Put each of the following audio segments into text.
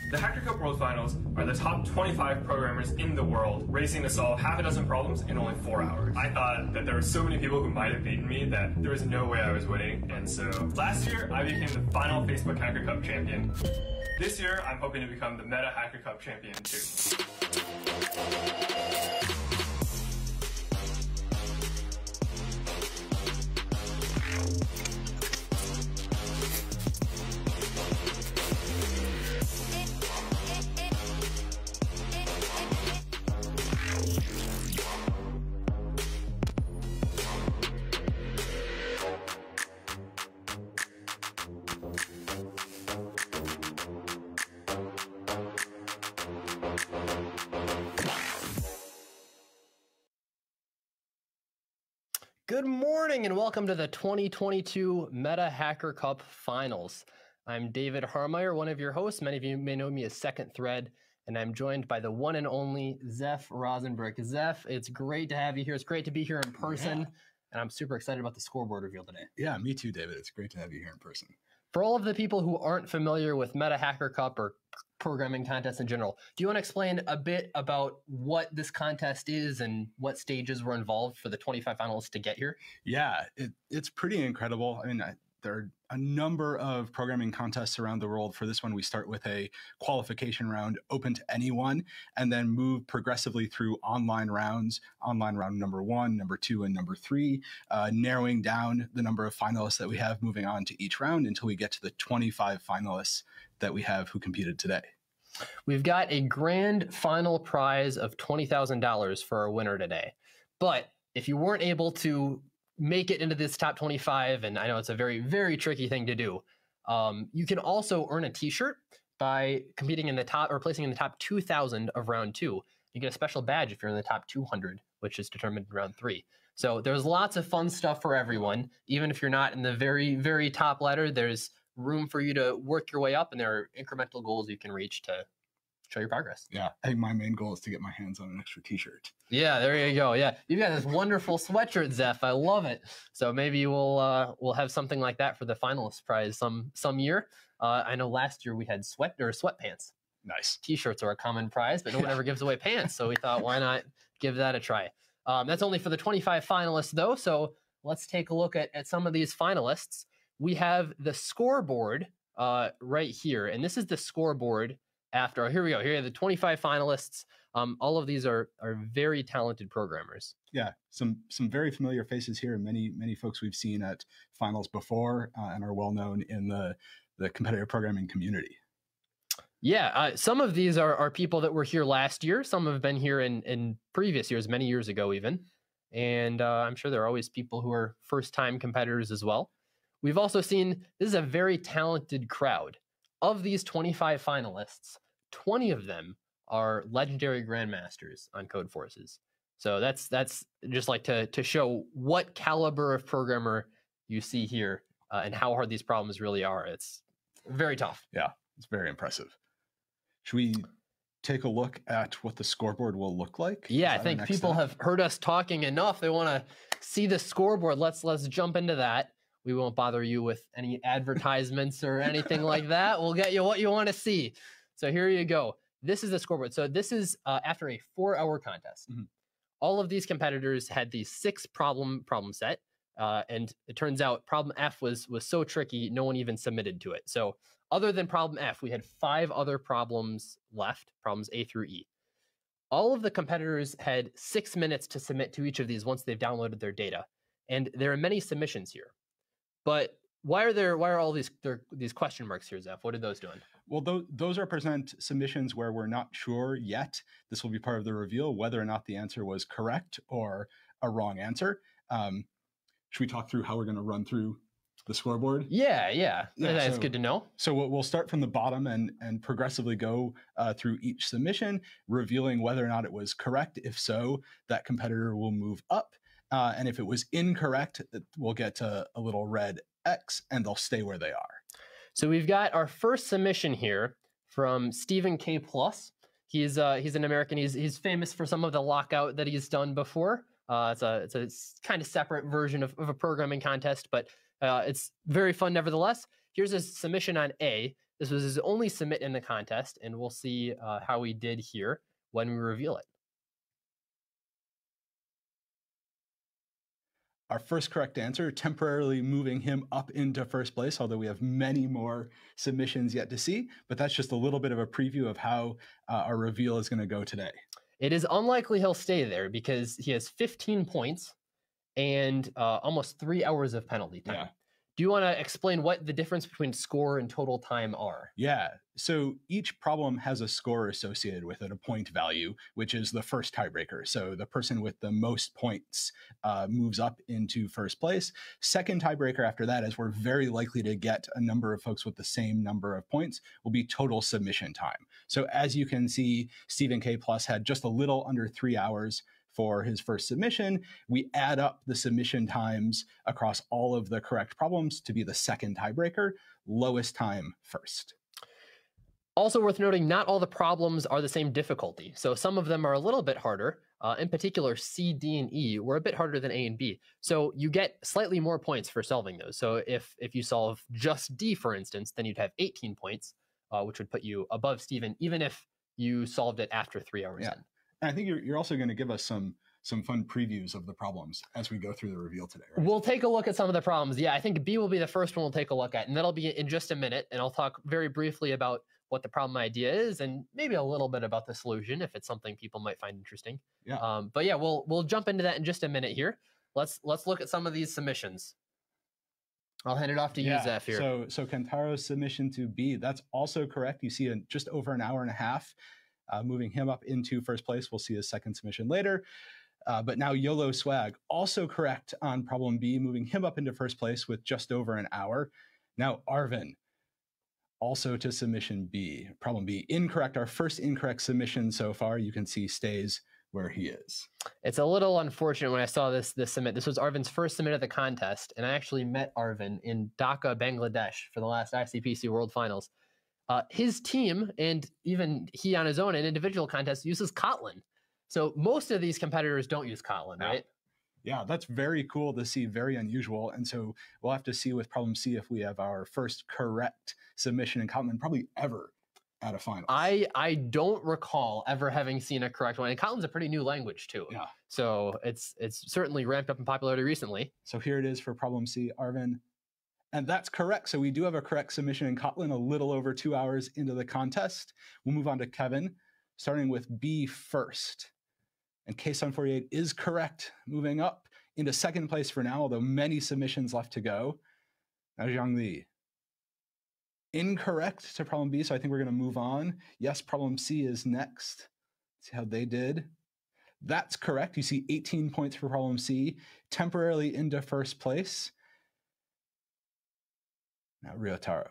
The Hacker Cup World Finals are the top 25 programmers in the world racing to solve half a dozen problems in only 4 hours. I thought that there were so many people who might have beaten me that there was no way I was winning, and so last year I became the final Facebook Hacker Cup champion. This year I'm hoping to become the Meta Hacker Cup champion too. Good morning and welcome to the 2022 Meta Hacker Cup Finals. I'm David Harmeyer, one of your hosts. Many of you may know me as Second Thread, and I'm joined by the one and only Zeph Rosenberg. Zeph, it's great to have you here. It's great to be here in person, and I'm super excited about the scoreboard reveal today. Yeah, me too, David. It's great to have you here in person. For all of the people who aren't familiar with Meta Hacker Cup or programming contests in general, do you want to explain a bit about what this contest is and what stages were involved for the 25 finalists to get here? Yeah, it's pretty incredible. I mean, there are a number of programming contests around the world. For this one, we start with a qualification round open to anyone, and then move progressively through online rounds, online round number 1, number 2, and number 3, narrowing down the number of finalists that we have moving on to each round until we get to the 25 finalists that we have who competed today. We've got a grand final prize of $20,000 for our winner today. But if you weren't able to make it into this top 25, and I know it's a very, very tricky thing to do, you can also earn a t-shirt by competing in the top or placing in the top 2,000 of round 2. You get a special badge if you're in the top 200, which is determined in round 3. So there's lots of fun stuff for everyone. Even if you're not in the very, very top ladder, there's room for you to work your way up, and there are incremental goals you can reach to show your progress. Yeah, I think my main goal is to get my hands on an extra t-shirt. Yeah, there you go. Yeah, you've got this wonderful sweatshirt, Zeph. I love it. So maybe we'll have something like that for the finalist prize some year. I know last year we had sweatpants. Nice. T-shirts are a common prize, but no one ever gives away pants. So we thought, why not give that a try? That's only for the 25 finalists, though. So let's take a look at some of these finalists. We have the scoreboard right here, and this is the scoreboard after. Here we go. Here are the 25 finalists. All of these are very talented programmers. Yeah, some very familiar faces here, and many folks we've seen at finals before and are well known in the competitive programming community. Yeah, some of these are people that were here last year. Some have been here in previous years, many years ago even. And I'm sure there are always people who are first-time competitors as well. We've also seen this is a very talented crowd. Of these 25 finalists, 20 of them are legendary grandmasters on Code Forces. So that's just like to show what caliber of programmer you see here and how hard these problems really are. It's very tough. Yeah, it's very impressive. Should we take a look at what the scoreboard will look like? Yeah, I think people have heard us talking enough. They want to see the scoreboard. Let's jump into that. We won't bother you with any advertisements or anything like that. We'll get you what you want to see. So here you go. This is the scoreboard. So this is after a 4-hour contest. Mm-hmm. All of these competitors had the 6 problem set. And it turns out problem F was so tricky, no one even submitted to it. So other than problem F, we had 5 other problems left, problems A through E. All of the competitors had 6 minutes to submit to each of these once they've downloaded their data. And there are many submissions here. But why are all these question marks here, Zeph? What are those doing? Well, those represent submissions where we're not sure yet. This will be part of the reveal whether or not the answer was correct or a wrong answer. Should we talk through how we're going to run through the scoreboard? Yeah. That's good to know. So we'll start from the bottom and progressively go through each submission, revealing whether or not it was correct. If so, that competitor will move up. And if it was incorrect, we'll get a little red X and they'll stay where they are. So we've got our first submission here from Stephen K. He's an American. He's famous for some of the lockout that he's done before. It's a kind of separate version of a programming contest, but it's very fun nevertheless. Here's a submission on A. This was his only submit in the contest, and we'll see how he did here when we reveal it. Our first correct answer, temporarily moving him up into first place, although we have many more submissions yet to see. But that's just a little bit of a preview of how our reveal is going to go today. It is unlikely he'll stay there because he has 15 points and almost 3 hours of penalty time. Yeah. Do you want to explain what the difference between score and total time are? Yeah. So each problem has a score associated with it, a point value, which is the first tiebreaker. So the person with the most points moves up into first place. Second tiebreaker after that, as we're very likely to get a number of folks with the same number of points, will be total submission time. So as you can see, Stephen K. Plus had just a little under 3 hours for his first submission. We add up the submission times across all of the correct problems to be the second tiebreaker, lowest time first. Also worth noting, not all the problems are the same difficulty. So some of them are a little bit harder. In particular, C, D, and E were a bit harder than A and B. So you get slightly more points for solving those. So if you solve just D, for instance, then you'd have 18 points, which would put you above Stephen, even if you solved it after 3 hours in. And I think you're also going to give us some fun previews of the problems as we go through the reveal today, right? We'll take a look at some of the problems. Yeah, I think B will be the first one we'll take a look at, and that'll be in just a minute. And I'll talk very briefly about what the problem idea is and maybe a little bit about the solution if it's something people might find interesting. Yeah. But yeah, we'll jump into that in just a minute here. Let's look at some of these submissions. I'll hand it off to you, Zeph, here. So Kentaro's submission to B, that's also correct. You see just over an hour and a half. Moving him up into first place. We'll see his second submission later. But now YOLO Swag, also correct on problem B, moving him up into first place with just over an hour. Now Arvin, also to submission B. Problem B, incorrect. Our first incorrect submission so far, you can see stays where he is. It's a little unfortunate when I saw this submit. This was Arvin's first submit of the contest, and I actually met Arvin in Dhaka, Bangladesh for the last ICPC World Finals. His team, and even he on his own in individual contests, uses Kotlin. So most of these competitors don't use Kotlin, right? Yeah, that's very cool to see, very unusual. And so we'll have to see with problem C if we have our first correct submission in Kotlin probably ever at a final. I don't recall ever having seen a correct one. And Kotlin's a pretty new language too. Yeah. So it's certainly ramped up in popularity recently. So here it is for problem C, Arvin. And that's correct. So we do have a correct submission in Kotlin a little over 2 hours into the contest. We'll move on to Kevin, starting with B first. And K748 is correct, moving up into second place for now, although many submissions left to go. Now Zhangli, incorrect to problem B, so I think we're going to move on. Yes, problem C is next. Let's see how they did. That's correct. You see 18 points for problem C, temporarily into first place. Now Ryotaro.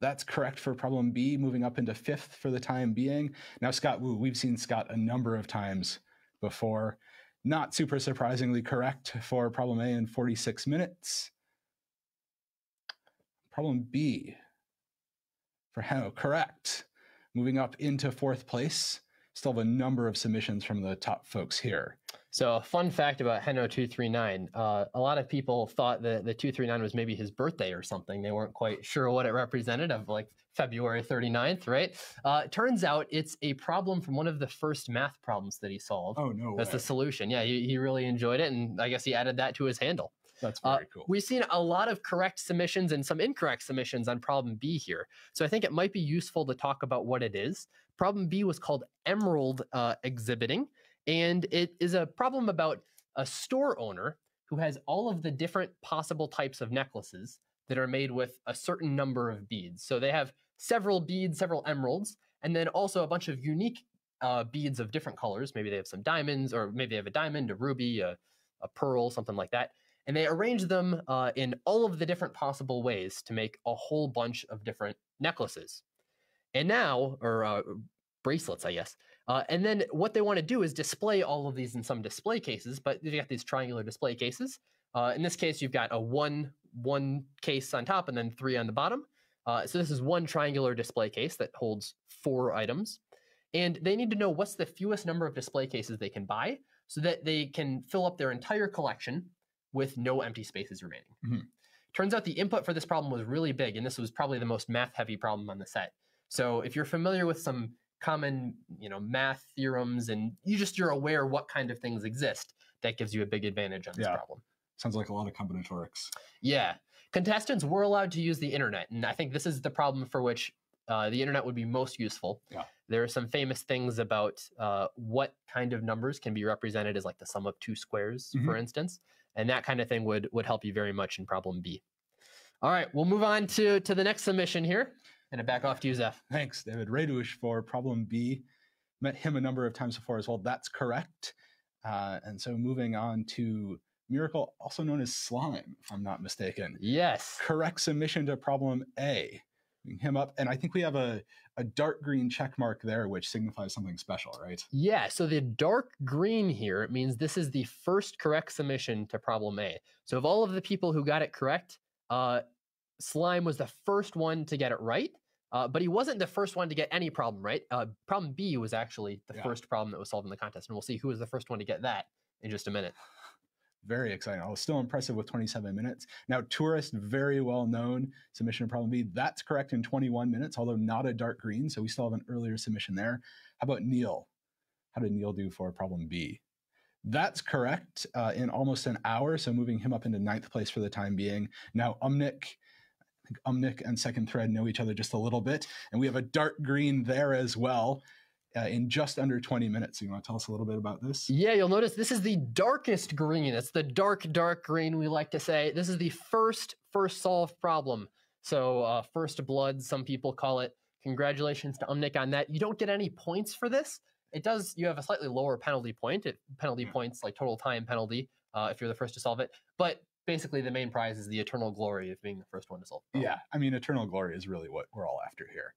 That's correct for problem B, moving up into fifth for the time being. Now Scott Wu, we've seen Scott a number of times before. Not super surprisingly correct for problem A in 46 minutes. Problem B for Heno, correct. Moving up into fourth place. Still have a number of submissions from the top folks here. So a fun fact about Heno239, a lot of people thought that the 239 was maybe his birthday or something. They weren't quite sure what it represented, of like February 39th, right? Turns out it's a problem from one of the first math problems that he solved. Oh, no way. That's the solution. Yeah, he really enjoyed it, and I guess he added that to his handle. That's very cool. We've seen a lot of correct submissions and some incorrect submissions on problem B here. So I think it might be useful to talk about what it is. Problem B was called emerald exhibiting, and it is a problem about a store owner who has all of the different possible types of necklaces that are made with a certain number of beads. So they have several beads, several emeralds, and then also a bunch of unique beads of different colors. Maybe they have some diamonds, or maybe they have a diamond, a ruby, a pearl, something like that. And they arrange them in all of the different possible ways to make a whole bunch of different necklaces. And now, or bracelets, I guess. And then what they want to do is display all of these in some display cases, but you got these triangular display cases. In this case, you've got a one case on top and then 3 on the bottom. So this is one triangular display case that holds 4 items. And they need to know what's the fewest number of display cases they can buy so that they can fill up their entire collection with no empty spaces remaining. Mm-hmm. Turns out the input for this problem was really big, and this was probably the most math-heavy problem on the set. So if you're familiar with some common, math theorems, and you're aware what kind of things exist, that gives you a big advantage on this problem. Sounds like a lot of combinatorics. Yeah. Contestants were allowed to use the internet, and I think this is the problem for which the internet would be most useful. Yeah. There are some famous things about what kind of numbers can be represented as like the sum of two squares, for instance, and that kind of thing would help you very much in problem B. All right, we'll move on to the next submission here, and back off to you, Zeph. Thanks, David. Radush for problem B. Met him a number of times before as well. That's correct. And so moving on to Miracle, also known as Slime, if I'm not mistaken. Yes. Correct submission to problem A. Bring him up. And I think we have a dark green check mark there, which signifies something special, right? Yeah. So the dark green here means this is the first correct submission to problem A. So of all of the people who got it correct, Slime was the first one to get it right. But he wasn't the first one to get any problem right. Problem B was actually the first problem that was solved in the contest. And we'll see who was the first one to get that in just a minute. Very exciting. I was still impressive with 27 minutes. Now, Tourist, very well known submission of problem B. That's correct in 21 minutes, although not a dark green. So we still have an earlier submission there. How about Neil? How did Neil do for problem B? That's correct in almost an hour. So moving him up into 9th place for the time being. Now, Umnik and Second Thread know each other just a little bit. And we have a dark green there as well. In just under 20 minutes. So you want to tell us a little bit about this? Yeah, you'll notice this is the darkest green. It's the dark green, we like to say. This is the first solved problem. So first blood, some people call it. Congratulations to Umnik on that. You don't get any points for this. You have a slightly lower penalty point. Penalty points, like total time penalty, if you're the first to solve it. But basically the main prize is the eternal glory of being the first one to solve the problem. Yeah, I mean, eternal glory is really what we're all after here.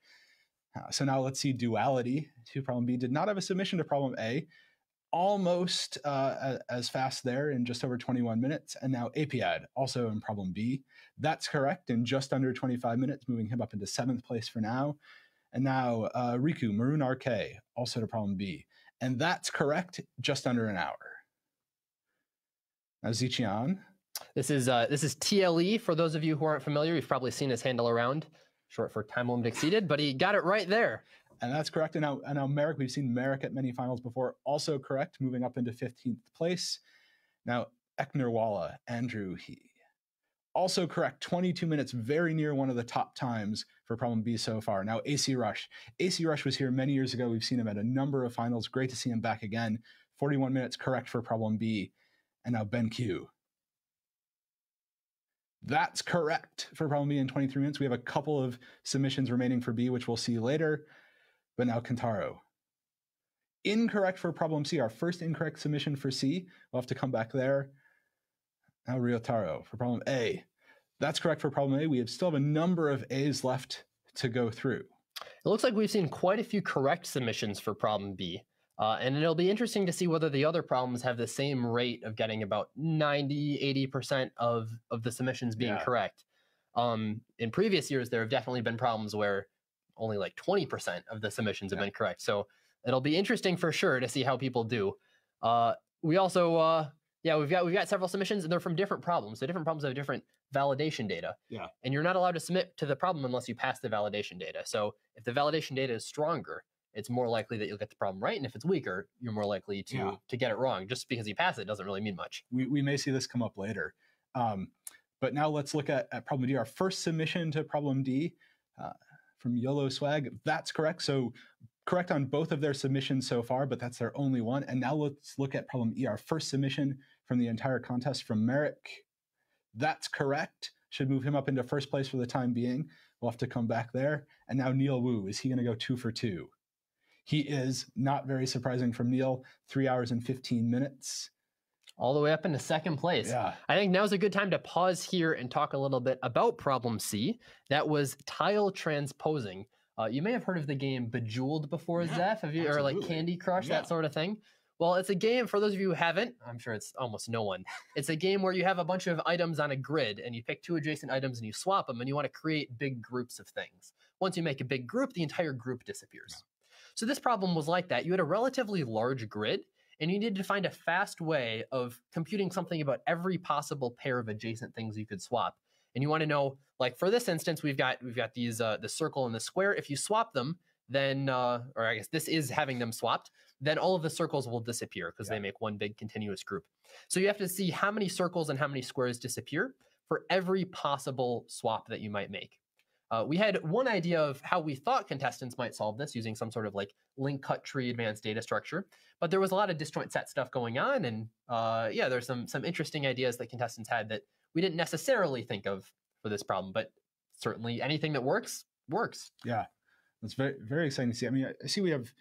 So now let's see duality to problem B. Did not have a submission to problem A. Almost as fast there in just over 21 minutes. And now APAD also in problem B. That's correct in just under 25 minutes, moving him up into 7th place for now. And now Riku, Maroon RK, also to problem B. And that's correct, just under an hour. Now Zichian. This is TLE. For those of you who aren't familiar, you've probably seen his handle around. Short for time limit exceeded, but he got it right there. And that's correct. And now Merrick, we've seen Merrick at many finals before, also correct, moving up into 15th place. Now, Eknerwala, Andrew, he also correct, 22 minutes, very near one of the top times for problem B so far. Now, AC Rush. AC Rush was here many years ago. We've seen him at a number of finals. Great to see him back again. 41 minutes correct for problem B. And now Ben Q. That's correct for problem B in 23 minutes. We have a couple of submissions remaining for B, which we'll see later. But now Kentaro. Incorrect for problem C, our first incorrect submission for C. We'll have to come back there. Now Ryotaro for problem A. That's correct for problem A. We still have a number of A's left to go through. It looks like we've seen quite a few correct submissions for problem B. And it'll be interesting to see whether the other problems have the same rate of getting about 90, 80% of the submissions being correct. In previous years, there have definitely been problems where only like 20% of the submissions have been correct. So it'll be interesting for sure to see how people do. We also, we've got several submissions, and they're from different problems. So different problems have different validation data. Yeah. And you're not allowed to submit to the problem unless you pass the validation data. So if the validation data is stronger, it's more likely that you'll get the problem right. And if it's weaker, you're more likely to get it wrong. Just because you pass it doesn't really mean much. We may see this come up later. But now let's look at problem D, our first submission to problem D from YOLO Swag. That's correct. So correct on both of their submissions so far, but that's their only one. And now let's look at problem E, our first submission from the entire contest from Merrick. That's correct. Should move him up into first place for the time being. We'll have to come back there. And now Neil Wu, is he going to go 2 for 2? He is, not very surprising from Neil, 3 hours and 15 minutes. All the way up into second place. Yeah. I think now's a good time to pause here and talk a little bit about problem C. That was tile transposing. You may have heard of the game Bejeweled before, Zeph. Have you, or like Candy Crush, that sort of thing? Well, it's a game, for those of you who haven't, I'm sure it's almost no one. It's a game where you have a bunch of items on a grid, and you pick 2 adjacent items and you swap them, and you want to create big groups of things. Once you make a big group, the entire group disappears. Yeah. So this problem was like that. You had a relatively large grid, and you needed to find a fast way of computing something about every possible pair of adjacent things you could swap. And you want to know, like for this instance, we've got these the circle and the square. If you swap them, then or I guess this is having them swapped, then all of the circles will disappear because they make one big continuous group. So you have to see how many circles and how many squares disappear for every possible swap that you might make. We had one idea of how we thought contestants might solve this using some sort of like link cut tree advanced data structure, but there was a lot of disjoint set stuff going on, and yeah, there's some interesting ideas that contestants had that we didn't necessarily think of for this problem, but certainly anything that works. Yeah, that's very, very exciting to see. I mean, I see we have,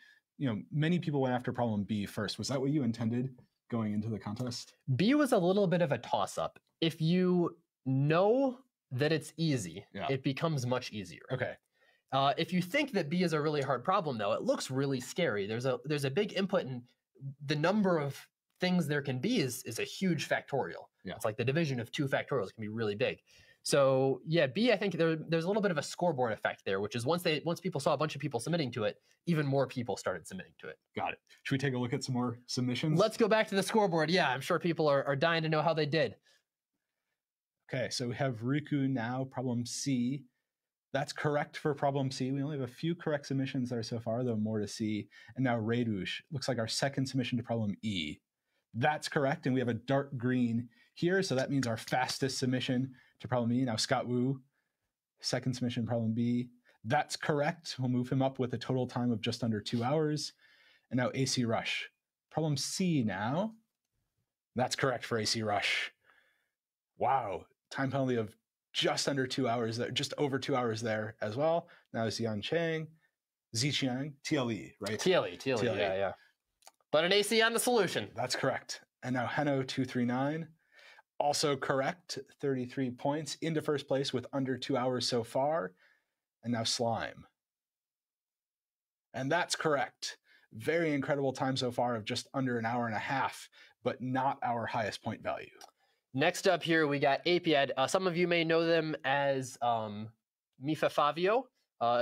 many people went after problem B first. Was that what you intended going into the contest? B was a little bit of a toss up. If you know that it's easy, it becomes much easier. Okay. If you think that B is a really hard problem, though, it looks really scary. There's a big input, and the number of things there can be is a huge factorial. Yeah. It's like the division of 2 factorials can be really big. So yeah, B, I think there's a little bit of a scoreboard effect there, which is once people saw a bunch of people submitting to it, even more people started submitting to it. Got it. Should we take a look at some more submissions? Let's go back to the scoreboard. Yeah, I'm sure people are dying to know how they did. Okay, so we have Riku now, problem C. That's correct for problem C. We only have a few correct submissions there so far, though more to see. And now Redush, looks like our second submission to problem E. That's correct, and we have a dark green here, so that means our fastest submission to problem E. Now Scott Wu, second submission problem B. That's correct. We'll move him up with a total time of just under 2 hours. And now AC Rush, problem C now. That's correct for AC Rush. Wow, time penalty of just under 2 hours there, just over 2 hours there as well. Now Xian Ziqiang, TLE, right? TLE, yeah. But an AC on the solution. That's correct. And now Heno 239, also correct, 33 points, into first place with under 2 hours so far. And now Slime. And that's correct. Very incredible time so far of just under an hour and a half, but not our highest point value. Next up here, we got Apiad. Some of you may know them as Mifa Favio,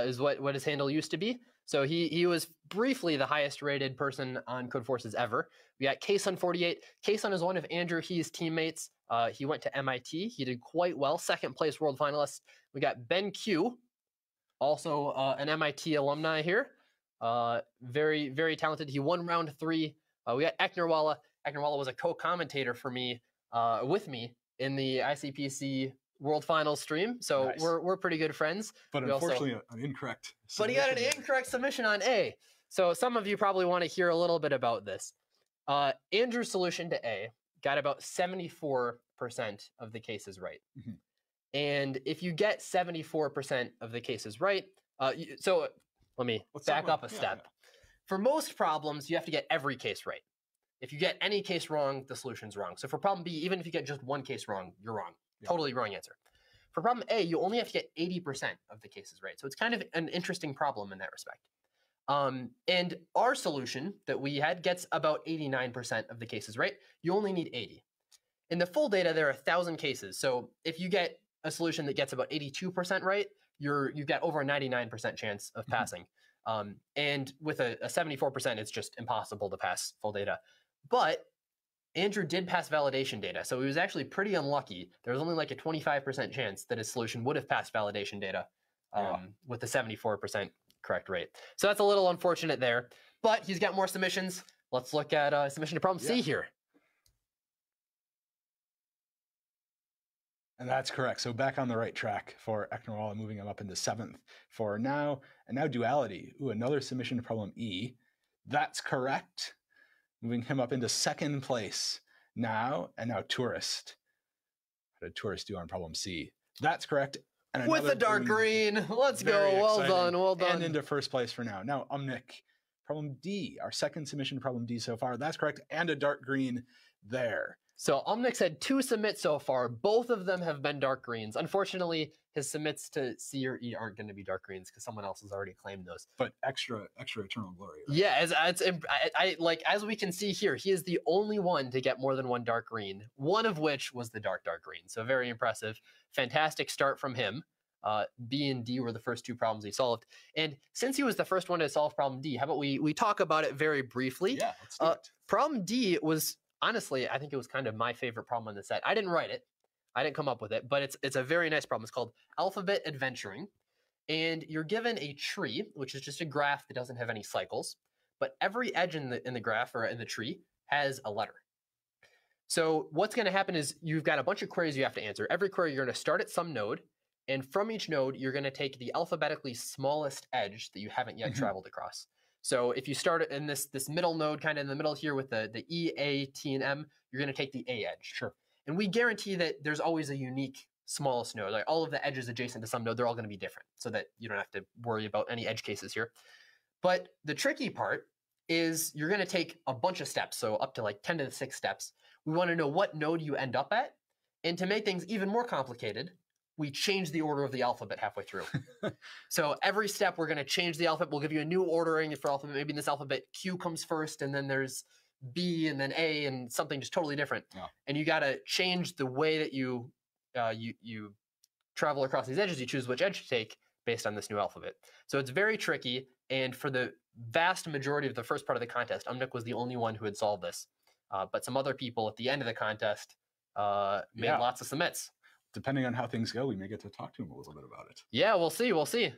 is what his handle used to be. So he was briefly the highest rated person on Codeforces ever. We got Ksun48. Ksun is one of Andrew He's teammates. He went to MIT. He did quite well, second place world finalist. We got Ben Q, also an MIT alumni here. Very, very talented. He won round 3. We got Eknerwala. Eknerwala was a co-commentator for me, with me in the ICPC World Finals stream, so nice. We're pretty good friends. But unfortunately, an incorrect submission. But he got an incorrect submission on A. So some of you probably want to hear a little bit about this. Andrew's solution to A got about 74% of the cases right. Mm-hmm. And if you get 74% of the cases right, so let me back up a step. Yeah. For most problems, you have to get every case right. If you get any case wrong, the solution's wrong. So for problem B, even if you get just one case wrong, you're wrong. Yeah. Totally wrong answer. For problem A, you only have to get 80% of the cases right. So it's kind of an interesting problem in that respect. And our solution that we had gets about 89% of the cases right. You only need 80. In the full data, there are 1,000 cases. So if you get a solution that gets about 82% right, you've got over a 99% chance of passing. And with a 74%, it's just impossible to pass full data. But Andrew did pass validation data, so he was actually pretty unlucky. There was only like a 25% chance that his solution would have passed validation data with the 74% correct rate. So that's a little unfortunate there, but he's got more submissions. Let's look at submission to problem C here. And that's correct. So back on the right track for Eknerwala, moving him up into 7th for now. And now Duality. Ooh, another submission to problem E. That's correct. Moving him up into 2nd place now. And now Tourist. How did Tourist do on problem C? That's correct. And with the dark green. Let's go. Well done. Well done. And into 1st place for now. Now Umnik. Problem D. Our 2nd submission to problem D so far. That's correct. And a dark green there. So Omnix had 2 submits so far. Both of them have been dark greens. Unfortunately, his submits to C or E aren't going to be dark greens because someone else has already claimed those. But extra eternal glory. Right? Yeah, as we can see here, he is the only one to get more than 1 dark green. One of which was the dark green. So very impressive. Fantastic start from him. B and D were the first 2 problems he solved. And since he was the first one to solve problem D, how about we talk about it very briefly? Yeah, let's do it. Problem D was... Honestly, I think it was kind of my favorite problem on the set. I didn't write it. I didn't come up with it, but it's a very nice problem. It's called alphabet adventuring. And you're given a tree, which is just a graph that doesn't have any cycles, but every edge in the graph or in the tree has a letter. So what's going to happen is you've got a bunch of queries you have to answer. Every query you're going to start at some node, and from each node you're going to take the alphabetically smallest edge that you haven't yet traveled across. So if you start in this middle node, kind of in the middle here with the E, A, T, and M, you're going to take the A edge. Sure. And we guarantee that there's always a unique smallest node. Like all of the edges adjacent to some node, they're all going to be different, so that you don't have to worry about any edge cases here. But the tricky part is you're going to take a bunch of steps, so up to like 10 to the 6 steps. We want to know what node you end up at. And to make things even more complicated, we change the order of the alphabet halfway through. So every step we're going to change the alphabet. We'll give you a new ordering for alphabet. Maybe in this alphabet, Q comes first, and then there's B, and then A, and something just totally different. Yeah. And you got to change the way that you travel across these edges. You choose which edge to take based on this new alphabet. So it's very tricky. And for the vast majority of the first part of the contest, Umnik was the only one who had solved this. But some other people at the end of the contest made lots of submits. Depending on how things go, we may get to talk to him a little bit about it. Yeah, we'll see. We'll see.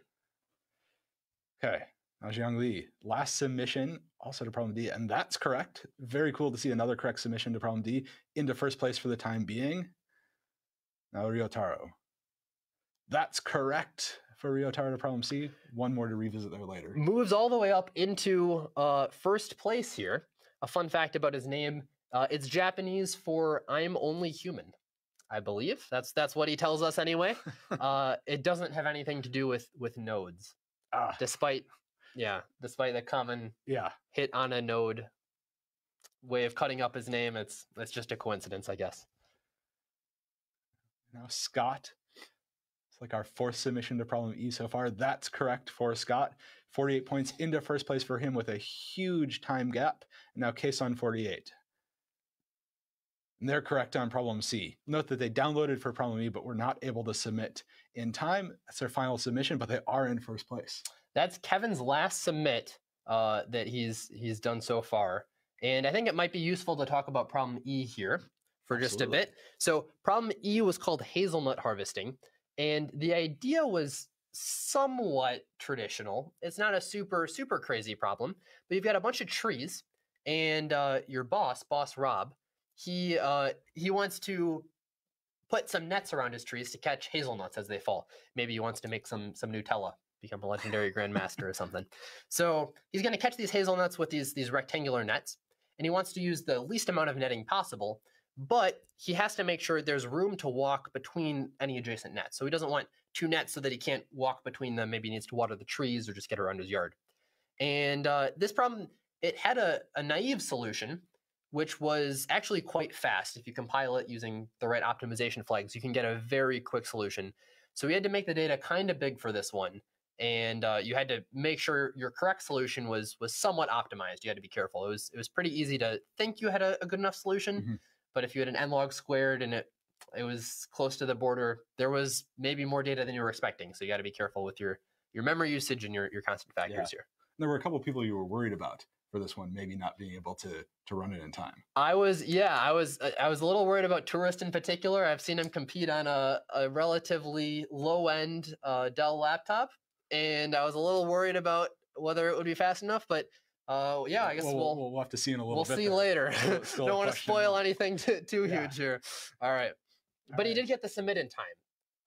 Okay. Now, Jiang Li, last submission, also to problem D, and that's correct. Very cool to see another correct submission to problem D into first place for the time being. Now, Ryotaro. That's correct for Ryotaro to problem C. One more to revisit there later. Moves all the way up into first place here. A fun fact about his name, it's Japanese for I'm only human, I believe. That's what he tells us anyway. It doesn't have anything to do with nodes. Despite the common hit on a node way of cutting up his name, it's just a coincidence, I guess. Now Scott, it's like our 4th submission to problem E so far. That's correct for Scott. 48 points into first place for him with a huge time gap. Now Kason 48. And they're correct on problem C. Note that they downloaded for problem E, but were not able to submit in time. That's their final submission, but they are in first place. That's Kevin's last submit that he's done so far. And I think it might be useful to talk about problem E here for just a bit. So problem E was called hazelnut harvesting. And the idea was somewhat traditional. It's not a super crazy problem, but you've got a bunch of trees, and your boss Rob, he wants to put some nets around his trees to catch hazelnuts as they fall. Maybe he wants to make some Nutella, become a legendary grandmaster or something. So he's going to catch these hazelnuts with these rectangular nets, and he wants to use the least amount of netting possible, but he has to make sure there's room to walk between any adjacent nets. So he doesn't want 2 nets so that he can't walk between them. Maybe he needs to water the trees or just get around his yard. And this problem, it had a naive solution, which was actually quite fast. If you compile it using the right optimization flags, you can get a very quick solution. So we had to make the data kind of big for this one. And you had to make sure your correct solution was somewhat optimized. You had to be careful. It was pretty easy to think you had a good enough solution, but if you had an n log squared and it was close to the border, there was maybe more data than you were expecting. So you got to be careful with your memory usage and your constant factors here. There were a couple of people you were worried about for this one, maybe not being able to run it in time. I was a little worried about Tourist in particular. I've seen him compete on a relatively low end Dell laptop, and I was a little worried about whether it would be fast enough. But I guess we'll have to see in a little bit. We'll see later. Don't want to spoil anything too huge here. All right, but he did get the submit in time.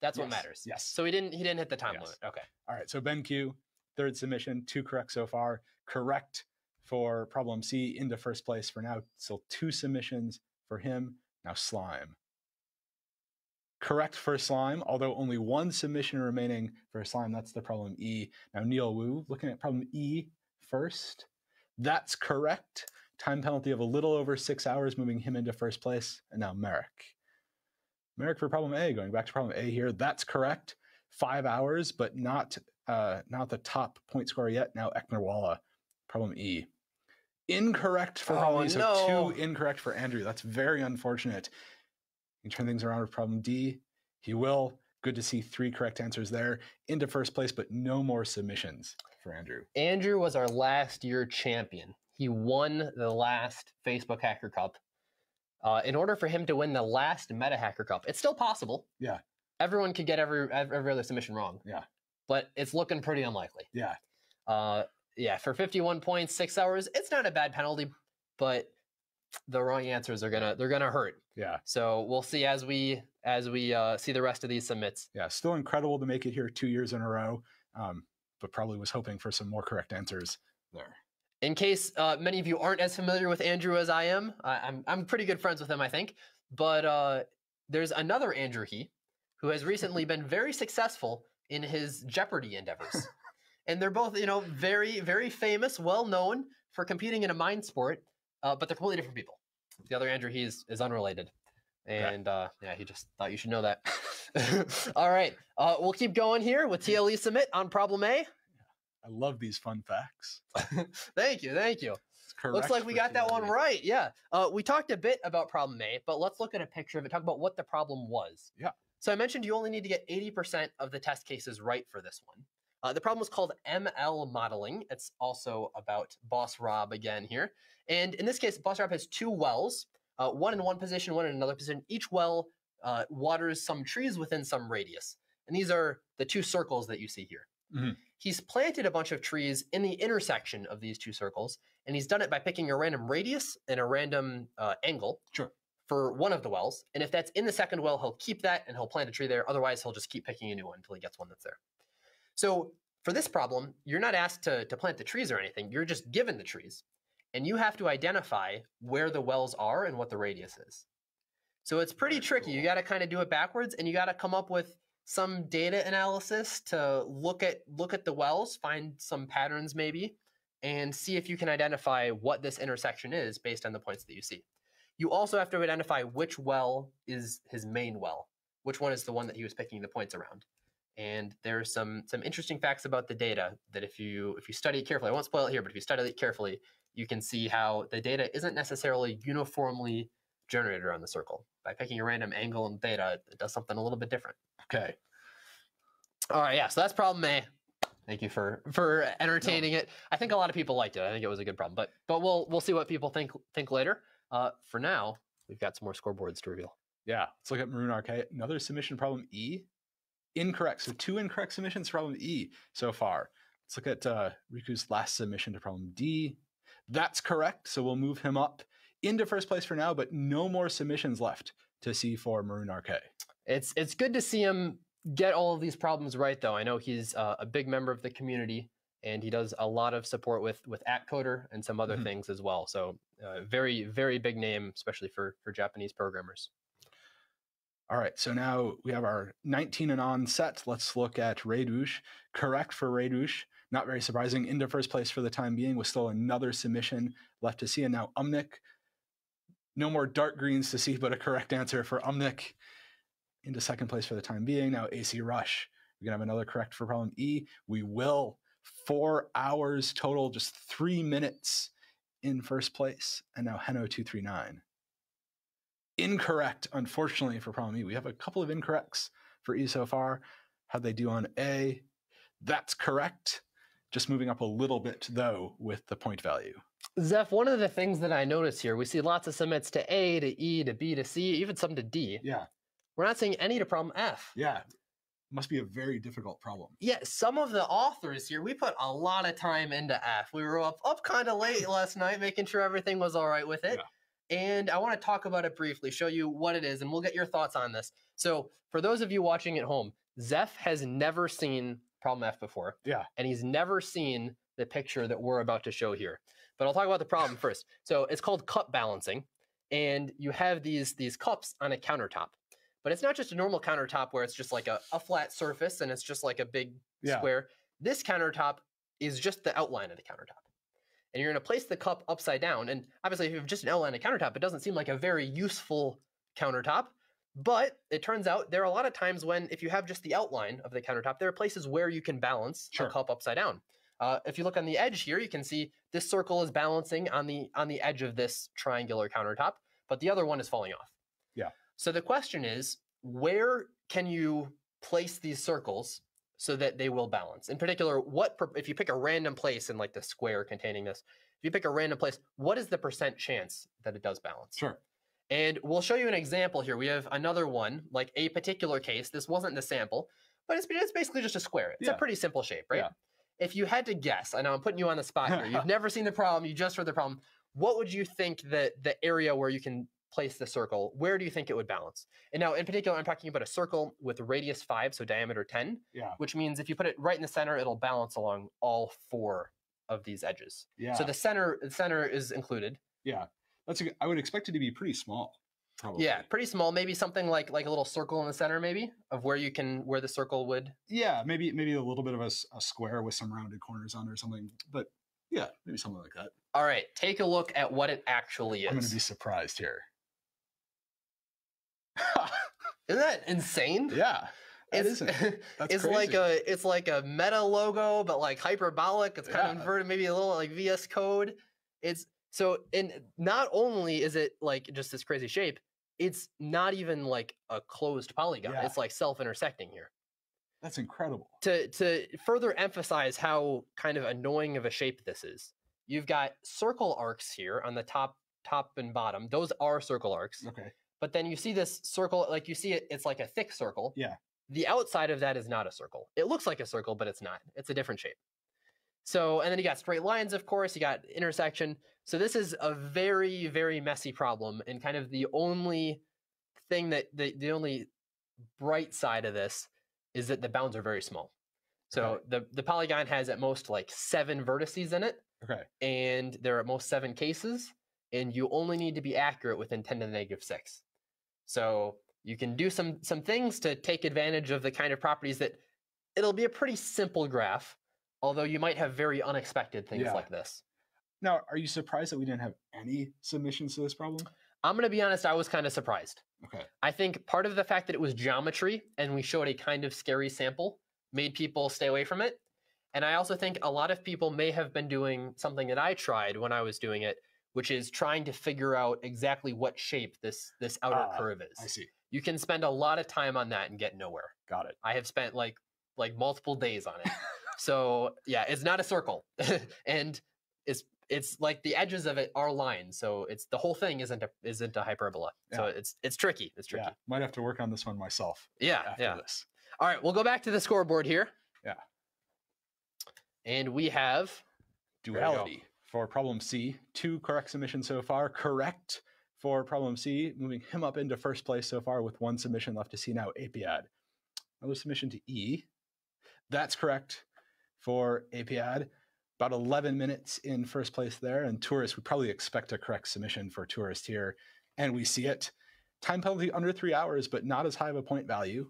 That's what matters. Yes. So he didn't hit the time limit. Okay. All right. So Ben Q, 3rd submission, 2 correct so far. Correct for problem C into first place for now. So 2 submissions for him. Now Slime. Correct for Slime, although only 1 submission remaining for Slime. That's the problem E. Now Neil Wu, looking at problem E first. That's correct. Time penalty of a little over 6 hours, moving him into first place. And now Merrick. Merrick for problem A, going back to problem A here. That's correct. 5 hours, but not the top point scorer yet. Now Eknerwala, problem E. Incorrect for problem E, so 2 incorrect for Andrew. That's very unfortunate. You can turn things around with problem D. He will. Good to see 3 correct answers there. Into first place, but no more submissions for Andrew. Andrew was our last year champion. He won the last Facebook Hacker Cup. in order for him to win the last Meta Hacker Cup. It's still possible. Yeah. Everyone could get every other submission wrong. Yeah. But it's looking pretty unlikely. Yeah. Yeah, for 51 points, 6 hours, it's not a bad penalty, but the wrong answers they're gonna hurt. Yeah. So we'll see as we see the rest of these submits. Yeah. Still incredible to make it here 2 years in a row, but probably was hoping for some more correct answers there. In case many of you aren't as familiar with Andrew as I am, I'm pretty good friends with him, I think. But there's another Andrew who has recently been very successful in his Jeopardy endeavors. And they're both, very, very famous, well-known for competing in a mind sport, but they're completely different people. The other Andrew is unrelated. And yeah, he just thought you should know that. All right, we'll keep going here with TLE Submit on problem A. I love these fun facts. Thank you. Looks like we got that one right. Yeah. We talked a bit about problem A, but let's look at a picture of it, talk about what the problem was. Yeah. So I mentioned you only need to get 80% of the test cases right for this one. The problem was called ML modeling. It's also about Boss Rob again here. And in this case, Boss Rob has 2 wells, one in one position, one in another position. Each well waters some trees within some radius. And these are the 2 circles that you see here. Mm-hmm. He's planted a bunch of trees in the intersection of these 2 circles, and he's done it by picking a random radius and a random angle for one of the wells. And if that's in the second well, he'll keep that and he'll plant a tree there. Otherwise, he'll just keep picking a new one until he gets one that's there. So for this problem, you're not asked to plant the trees or anything. You're just given the trees. And you have to identify where the wells are and what the radius is. So it's pretty tricky. Cool. You got to kind of do it backwards, and you got to come up with some data analysis to look at the wells, find some patterns maybe, and see if you can identify what this intersection is based on the points that you see. You also have to identify which well is his main well, which one is the one that he was picking the points around. And there's some interesting facts about the data that if you study it carefully, I won't spoil it here, but if you study it carefully, you can see how the data isn't necessarily uniformly generated around the circle. By picking a random angle and theta, it does something a little bit different. Okay. All right, yeah, so that's problem A. Thank you for entertaining it. I think a lot of people liked it. I think it was a good problem, but we'll see what people think later. For now, we've got some more scoreboards to reveal. Yeah, let's look at Maroon Arcade. Another submission problem E. Incorrect. So 2 incorrect submissions to problem E so far. Let's look at Riku's last submission to problem D. That's correct. So we'll move him up into first place for now, but no more submissions left to see for Maroon Arcade. It's good to see him get all of these problems right, though. I know he's a big member of the community, and he does a lot of support with AtCoder and some other things as well. So very, very big name, especially for Japanese programmers. All right, so now we have our 19 and on set. Let's look at Raidush. Correct for Raidush. Not very surprising. Into first place for the time being, with still another submission left to see. And now Umnik. No more dark greens to see, but a correct answer for Umnik. Into second place for the time being. Now AC Rush. We're going to have another correct for problem E. We will. 4 hours total, just 3 minutes in first place. And now Heno239. Incorrect, unfortunately, for problem E. We have a couple of incorrects for E so far. How'd they do on A? That's correct. Just moving up a little bit, though, with the point value. Zeph, one of the things that I notice here, we see lots of submits to A, to E, to B, to C, even some to D. Yeah. We're not seeing any to problem F. Yeah. Must be a very difficult problem. Yeah, some of the authors here, we put a lot of time into F. We were up kind of late last night, making sure everything was all right with it. Yeah. And I want to talk about it briefly, show you what it is, and we'll get your thoughts on this. So for those of you watching at home, Zeph has never seen problem F before. Yeah. And he's never seen the picture that we're about to show here. But I'll talk about the problem first. So it's called cup balancing. And you have these cups on a countertop. But it's not just a normal countertop where it's just like a flat surface and it's just like a big square. This countertop is just the outline of the countertop. And you're going to place the cup upside down. And obviously, if you have just an outline of countertop, it doesn't seem like a very useful countertop. But it turns out there are a lot of times when, if you have just the outline of the countertop, there are places where you can balance a cup upside down. If you look on the edge here, you can see this circle is balancing on the edge of this triangular countertop, but the other one is falling off. Yeah. So the question is, where can you place these circles so that they will balance? In particular, if you pick a random place in like the square containing this, if you pick a random place, what is the % chance that it does balance? Sure. And we'll show you an example here. We have another one, like a particular case. This wasn't the sample, but it's basically just a square. It's a pretty simple shape, right? Yeah. If you had to guess, I know I'm putting you on the spot here. You've never seen the problem. You just heard the problem. What would you think that the area where you can place the circle, where do you think it would balance? And now, in particular, I'm talking about a circle with radius 5, so diameter 10, which means if you put it right in the center, it'll balance along all 4 of these edges. Yeah. So the center is included. Yeah. I would expect it to be pretty small. Probably. Yeah, pretty small. Maybe something like a little circle in the center, maybe, of where the circle would. Yeah, maybe a little bit of a square with some rounded corners on it or something. But yeah, maybe something like that. All right, take a look at what it actually is. I'm going to be surprised here. Isn't that insane? Yeah. That's it's crazy. It's like a meta logo, but like hyperbolic. It's kind of inverted, maybe a little like VS Code. And not only is it like just this crazy shape, it's not even like a closed polygon. Yeah. It's like self-intersecting here. That's incredible. To further emphasize how kind of annoying of a shape this is, you've got circle arcs here on the top and bottom. Those are circle arcs. Okay. But then you see this circle, like you see it, it's like a thick circle. Yeah. The outside of that is not a circle. It looks like a circle, but it's not. It's a different shape. So, and then you got straight lines, of course, you got intersection. So this is a very, very messy problem. And kind of the only thing the only bright side of this is that the bounds are very small. So the polygon has at most like 7 vertices in it. Okay. And there are at most 7 cases. And you only need to be accurate within 10 to the negative 6. So you can do some things to take advantage of the kind of properties that it'll be a pretty simple graph, although you might have very unexpected things like this. Now, are you surprised that we didn't have any submissions to this problem? I'm going to be honest, I was kind of surprised. Okay. I think part of the fact that it was geometry and we showed a kind of scary sample made people stay away from it. And I also think a lot of people may have been doing something that I tried when I was doing it, which is trying to figure out exactly what shape this outer curve is. I see. You can spend a lot of time on that and get nowhere. Got it. I have spent like multiple days on it. So yeah, it's not a circle. And it's like the edges of it are lines. So it's the whole thing isn't a hyperbola. Yeah. So it's tricky. It's tricky. Yeah. Might have to work on this one myself. Yeah. After this. All right, we'll go back to the scoreboard here. Yeah. And we have duality for problem C. 2 correct submissions so far. Correct for problem C, moving him up into first place so far with 1 submission left to see now. APAD. Another submission to E. That's correct for APAD. About 11 minutes in first place there. And Tourist, we probably expect a correct submission for Tourist here. And we see it. Time penalty under 3 hours, but not as high of a point value.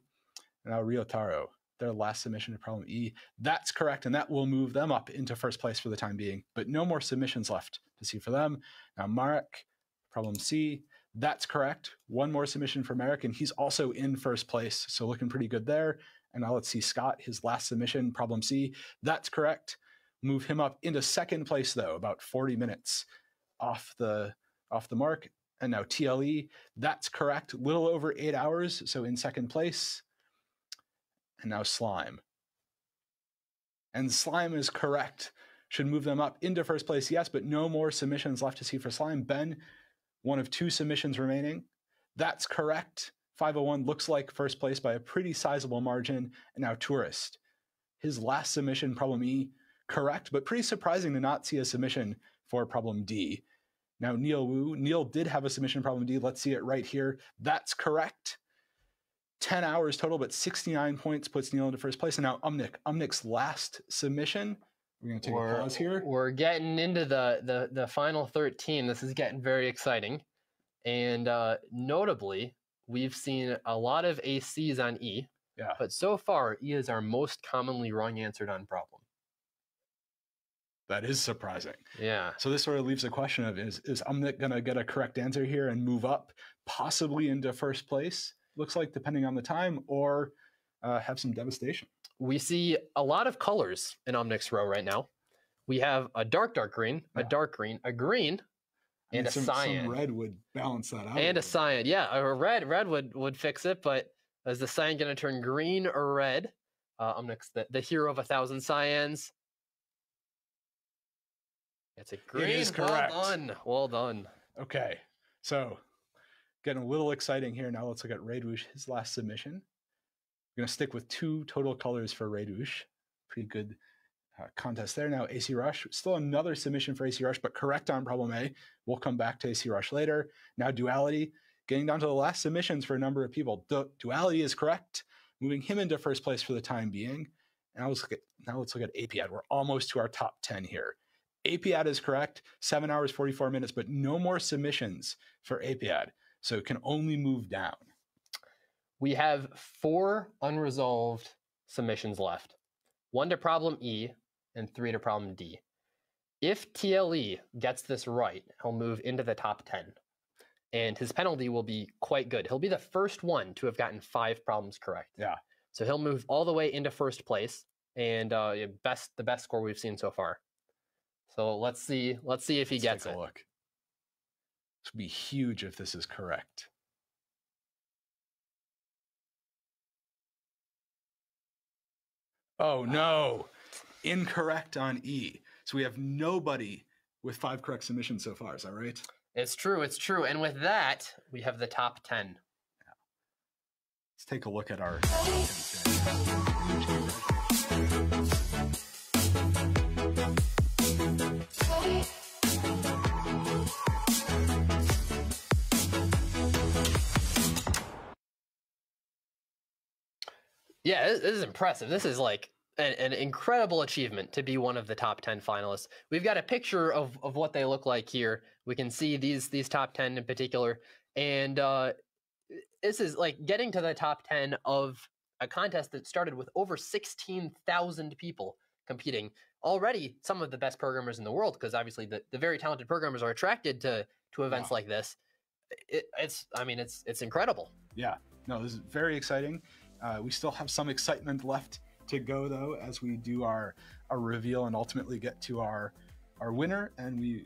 And now Ryotaro, their last submission to problem E. That's correct, and that will move them up into first place for the time being. But no more submissions left to see for them. Now Marek, problem C. That's correct. 1 more submission for Marek, and he's also in first place. So looking pretty good there. And now let's see Scott, his last submission, problem C. That's correct. Move him up into second place, though, about 40 minutes off the mark. And now TLE, that's correct. Little over 8 hours, so in second place. And now Slime. And Slime is correct. Should move them up into first place, yes, but no more submissions left to see for Slime. Ben, 1 of 2 submissions remaining. That's correct. 501 looks like first place by a pretty sizable margin. And now Tourist. His last submission, problem E, correct, but pretty surprising to not see a submission for problem D. Now Neil Wu. Neil did have a submission problem D. Let's see it right here. That's correct. 10 hours total, but 69 points puts Neil into first place. And now Umnik. Umnik's last submission. We're going to take a pause here. We're getting into the final 13. This is getting very exciting. And notably, we've seen a lot of ACs on E. Yeah. But so far, E is our most commonly wrong answered on problem. That is surprising. Yeah. So this sort of leaves a question of, is Umnik going to get a correct answer here and move up possibly into first place? Looks like, depending on the time, or have some devastation. We see a lot of colors in Umnik's row right now. We have a dark green, a dark green, a green, and a cyan. Some red would balance that out. And a cyan. Yeah, a red would fix it, but is the cyan going to turn green or red? Umnik's the hero of 1,000 cyans. It's a green. It is correct. Well done. Well done. Okay. So getting a little exciting here. Now let's look at Raidwoosh, his last submission. We're going to stick with 2 total colors for Raidwoosh. Pretty good contest there. Now AC Rush, still another submission for AC Rush, but correct on problem A. We'll come back to AC Rush later. Now Duality, getting down to the last submissions for a number of people. Duality is correct, moving him into first place for the time being. And now let's look at APAD. We're almost to our top 10 here. APAD is correct, 7 hours, 44 minutes, but no more submissions for APAD. So it can only move down. We have 4 unresolved submissions left. 1 to problem E and 3 to problem D. If TLE gets this right, he'll move into the top 10. And his penalty will be quite good. He'll be the first one to have gotten 5 problems correct. Yeah. So he'll move all the way into first place, and the best score we've seen so far. So let's see if he gets it. Look. This would be huge if this is correct. Oh no, incorrect on E. So we have nobody with 5 correct submissions so far. Is that right? It's true. It's true. And with that, we have the top 10. Yeah. Let's take a look at our top 10. Yeah, this is impressive. This is like an incredible achievement to be one of the top 10 finalists. We've got a picture of what they look like here. We can see these top 10 in particular. And this is like getting to the top 10 of a contest that started with over 16,000 people competing. Already some of the best programmers in the world, because obviously the very talented programmers are attracted to events like this. It's incredible. Yeah, no, this is very exciting. We still have some excitement left to go, though, as we do our reveal and ultimately get to our winner. And we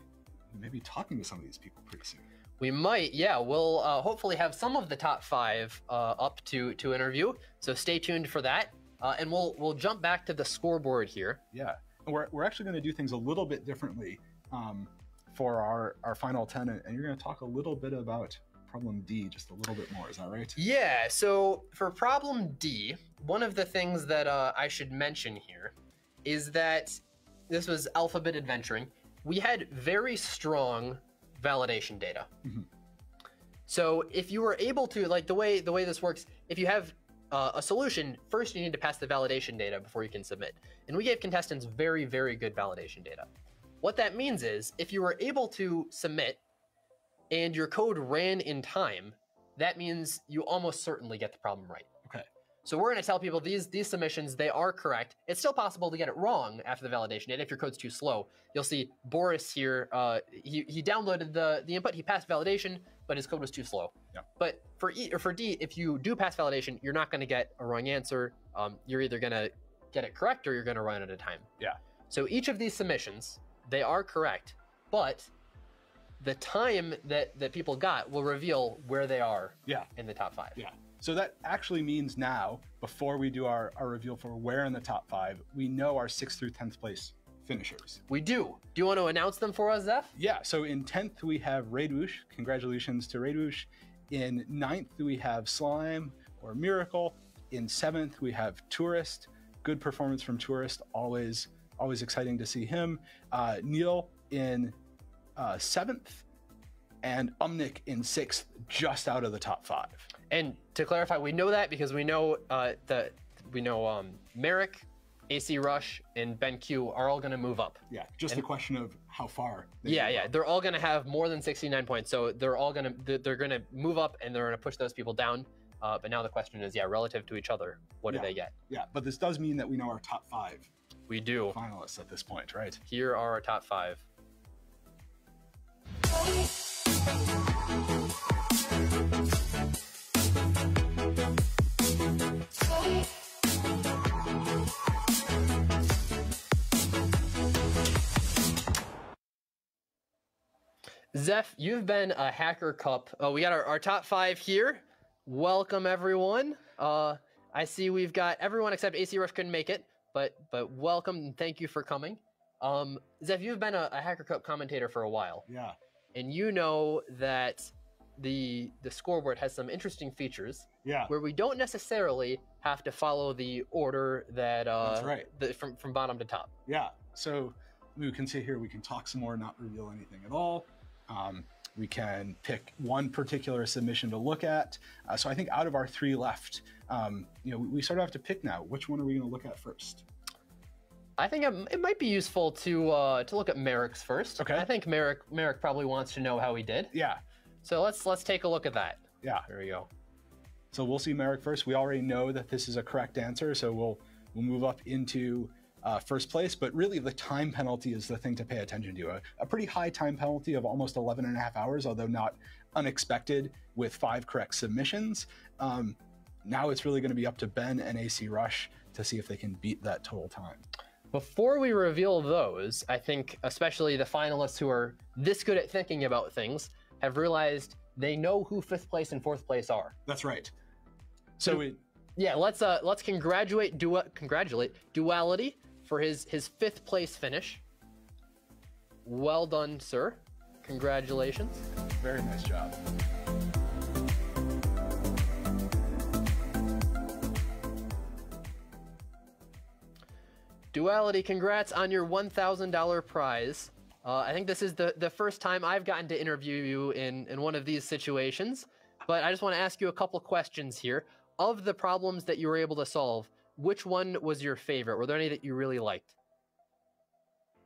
may be talking to some of these people pretty soon. We might, yeah. We'll hopefully have some of the top 5 up to interview. So stay tuned for that. And we'll jump back to the scoreboard here. Yeah, and we're actually going to do things a little bit differently for our final 10. And you're going to talk a little bit about problem D just a little bit more. Is that right? Yeah, so for problem D, one of the things that I should mention here is that this was alphabet adventuring. We had very strong validation data. Mm-hmm. So if you were able to, like the way this works, if you have a solution, first you need to pass the validation data before you can submit. And we gave contestants very, very good validation data. What that means is if you were able to submit and your code ran in time, that means you almost certainly get the problem right. Okay. So we're going to tell people these submissions, they are correct. It's still possible to get it wrong after the validation data if your code's too slow. You'll see Boris here, he downloaded the input, he passed validation, but his code was too slow. Yeah. But for E or for D, if you do pass validation, you're not going to get a wrong answer. You're either going to get it correct or you're going to run out of time. Yeah. So each of these submissions, they are correct, but the time that people got will reveal where they are in the top 5. Yeah. So that actually means now, before we do our reveal for where in the top 5, we know our 6th through 10th place finishers. We do. Do you want to announce them for us, Zeph? Yeah. So in 10th, we have Raidwoosh. Congratulations to Raidwoosh. In 9th, we have Slime or Miracle. In 7th, we have Tourist. Good performance from Tourist. Always exciting to see him. Neil in 7th, and Umnik in 6th, just out of the top 5. And to clarify, we know that because we know Merrick, AC Rush, and Ben Q are all going to move up. Yeah, just a question of how far. They're all going to have more than 69 points, so they're going to move up and they're going to push those people down. But now the question is, relative to each other, what do they get? Yeah, but this does mean that we know our top 5. We do. Finalists at this point, right? Here are our top 5. Zeph, you've been a Hacker Cup. We got our top 5 here. Welcome, everyone. I see we've got everyone except AC Rush couldn't make it, but welcome and thank you for coming. Zeph, you've been a Hacker Cup commentator for a while. Yeah. And you know that the scoreboard has some interesting features. Yeah. Where we don't necessarily have to follow the order that That's right. From bottom to top. Yeah. So we can see here, we can talk some more, not reveal anything at all. We can pick one particular submission to look at. So I think out of our 3 left, we sort of have to pick now. Which one are we going to look at first? I think it might be useful to look at Merrick's first. Okay. I think Merrick probably wants to know how he did. Yeah. So let's take a look at that. Yeah. There we go. So we'll see Merrick first. We already know that this is a correct answer, so we'll move up into first place. But really, the time penalty is the thing to pay attention to. A pretty high time penalty of almost 11 and a half hours, although not unexpected with 5 correct submissions. Now it's really going to be up to Ben and AC Rush to see if they can beat that total time. Before we reveal those, I think especially the finalists who are this good at thinking about things have realized they know who 5th place and 4th place are. That's right. So let's congratulate Duality for his 5th place finish. Well done, sir. Congratulations. Very nice job. Duality, congrats on your $1,000 prize. I think this is the first time I've gotten to interview you in one of these situations, but I just want to ask you a couple questions here. Of the problems that you were able to solve, which one was your favorite? Were there any that you really liked?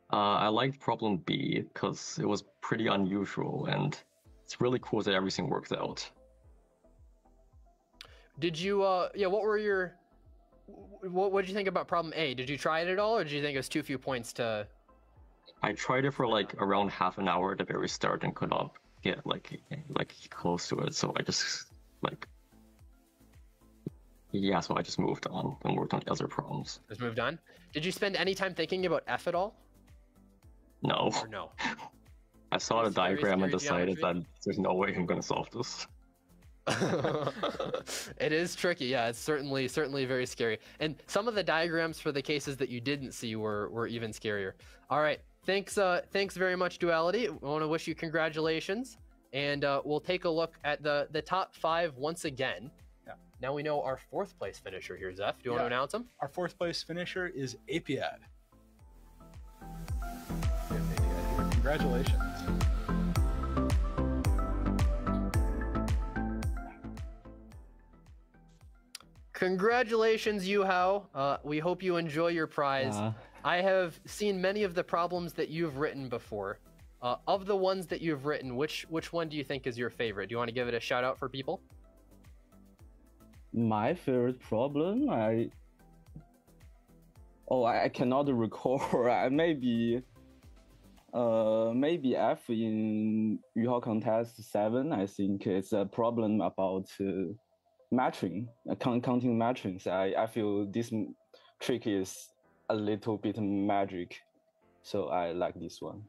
I liked problem B because it was pretty unusual and it's really cool that everything worked out. Did you, what did you think about problem A? Did you try it at all, or did you think it was too few points to... I tried it for like around half an hour at the very start and could not get like close to it, so I just so I just moved on and worked on the other problems. Just moved on? Did you spend any time thinking about F at all? No. Or no? I saw the diagram and decided that there's no way I'm going to solve this. It is tricky, yeah. It's certainly very scary. And some of the diagrams for the cases that you didn't see were even scarier. All right, thanks very much, Duality. I want to wish you congratulations, and we'll take a look at the top 5 once again. Yeah. Now we know our 4th place finisher here, Zeph. Do you want to announce him? Our 4th place finisher is Apiad. Congratulations. Congratulations, Yuhao. We hope you enjoy your prize. I have seen many of the problems that you've written before. Of the ones that you've written, which one do you think is your favorite? Do you want to give it a shout out for people? My favorite problem, I cannot recall. maybe F in Yuhao contest 7. I think it's a problem about matching, counting matchings. I feel this trick is a little bit magic, so I like this one.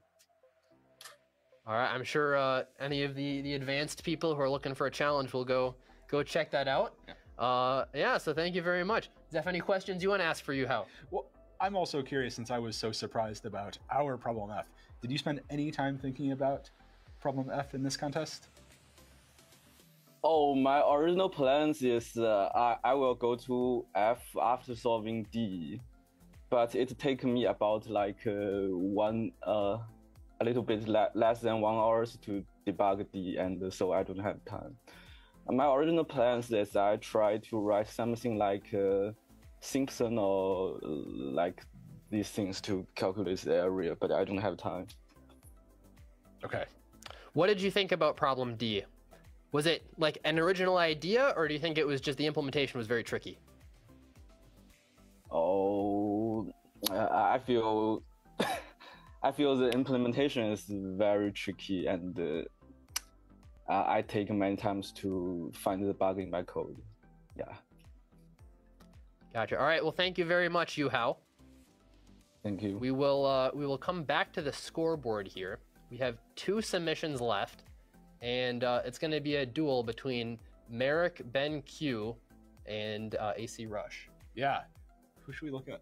All right, I'm sure any of the advanced people who are looking for a challenge will go check that out. So thank you very much. Zeph, any questions you want to ask for Yuhao? Well, I'm also curious, since I was so surprised about our problem F. Did you spend any time thinking about problem F in this contest? Oh, my original plans is I will go to F after solving D, but it take me about a little bit less than 1 hour to debug D, and so I don't have time. My original plans is I try to write something like Simpson or like these things to calculate the area, but I don't have time. Okay. What did you think about problem D? Was it like an original idea, or do you think it was just the implementation was very tricky? Oh, I feel the implementation is very tricky, and I take many times to find the bug in my code. Yeah. Gotcha. All right. Well, thank you very much, Yuhao. Thank you. We will come back to the scoreboard here. We have 2 submissions left, and it's going to be a duel between Merrick, Ben Q, and AC Rush. Yeah. Who should we look at?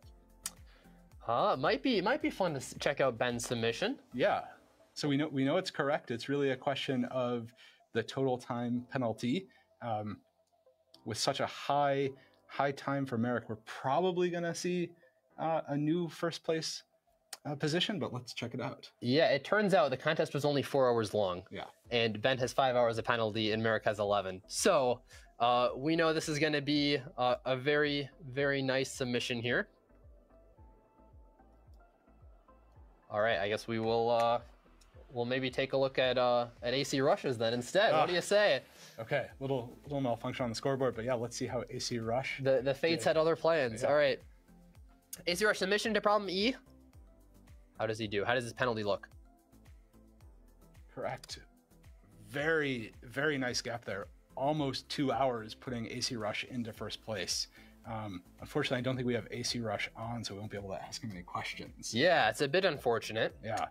Might be fun to check out Ben's submission. Yeah. So we know it's correct. It's really a question of the total time penalty. With such a high time for Merrick, we're probably going to see a new first place position, but let's check it out. Yeah, it turns out the contest was only 4 hours long. Yeah. And Ben has 5 hours of penalty and Merrick has 11. So we know this is going to be a very, very nice submission here. All right, I guess we will we'll maybe take a look at AC Rushes then instead. What do you say? Okay, little malfunction on the scoreboard, but yeah, let's see how AC Rush. The Fates had other plans. Yeah. All right. AC Rush submission to problem E. How does he do? How does his penalty look? Correct. Very, very nice gap there. Almost 2 hours putting AC Rush into first place. Unfortunately, I don't think we have AC Rush on, so we won't be able to ask him any questions. Yeah, it's a bit unfortunate. Yeah.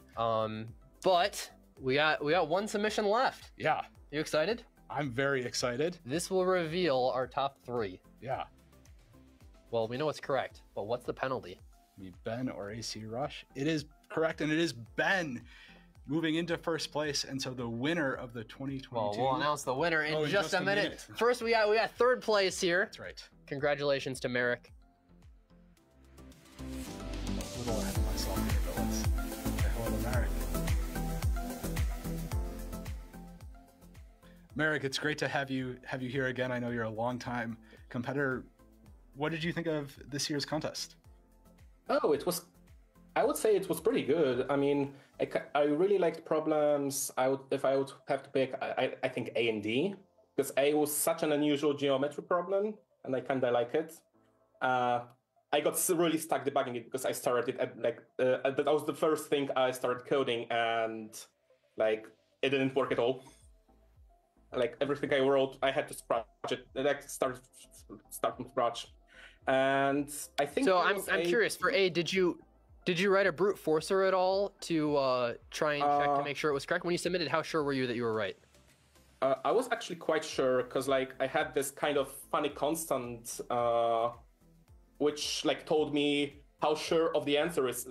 But we got one submission left. Yeah. You excited? I'm very excited. This will reveal our top 3. Yeah. Well, we know what's correct, but what's the penalty? Be Ben or AC Rush. It is correct, and it is Ben moving into first place, and so the winner of the 2022. Well, we'll announce the winner in just a minute. minute. First, we got third place here. That's right. Congratulations to Merrick. A little ahead of myself here, but let's say hello to Merrick. Merrick, it's great to have you here again. I know you're a longtime competitor. What did you think of this year's contest? Oh, I would say it was pretty good. I mean, I really liked problems. If I would have to pick, I think A and D, because A was such an unusual geometry problem, and I kind of like it. I got really stuck debugging it because I started at that was the first thing I started coding, and it didn't work at all. Everything I wrote, I had to scratch it, start from scratch. And I think so. I'm curious. For A, did you write a brute forcer at all to try and check to make sure it was correct? When you submitted, how sure were you that you were right? I was actually quite sure because I had this kind of funny constant, which told me how sure of the answer is.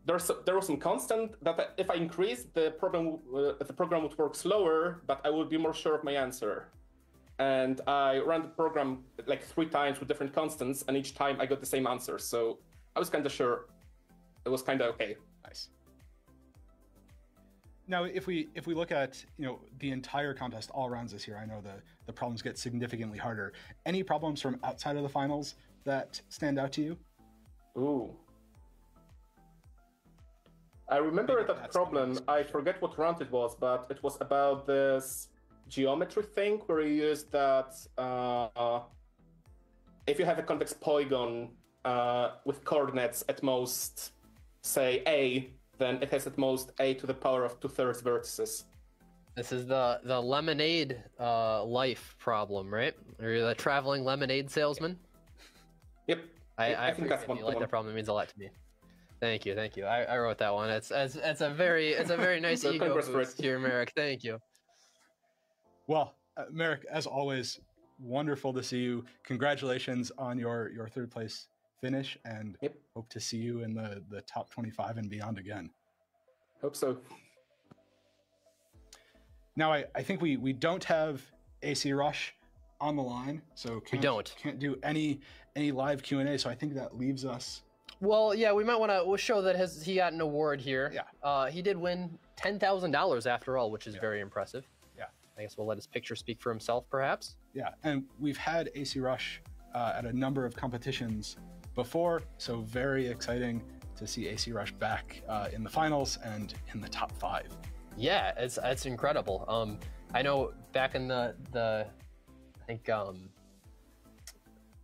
There was some constant that if I increased the program would work slower, but I would be more sure of my answer. And I ran the program 3 times with different constants, and each time I got the same answer. So I was kind of sure it was kind of okay. Nice. Now, if we look at the entire contest, all rounds this year, I know the problems get significantly harder. Any problems from outside of the finals that stand out to you? Ooh. I remember that problem. I forget what round it was, but it was about this geometry thing where you use that if you have a convex polygon with coordinates at most, say A, then it has at most A to the power of 2/3 vertices. This is the lemonade life problem, right? Or you're the traveling lemonade salesman? Yep. I think that's one. You like that problem. It means a lot to me. Thank you. I wrote that one. It's a very nice ego boost here, Merrick. Thank you. Well, Merrick, as always, wonderful to see you. Congratulations on your third place finish, and hope to see you in the top 25 and beyond again. Hope so. Now, I think we don't have AC Rush on the line, so can't do any live Q&A. So I think that leaves us. Well, yeah, we might want to show that he got an award here. Yeah. He did win $10,000 after all, which is very impressive. Yeah. I guess we'll let his picture speak for himself, perhaps. Yeah, and we've had AC Rush at a number of competitions before, so very exciting to see AC Rush back in the finals and in the top 5. Yeah, it's incredible. I know back in the I think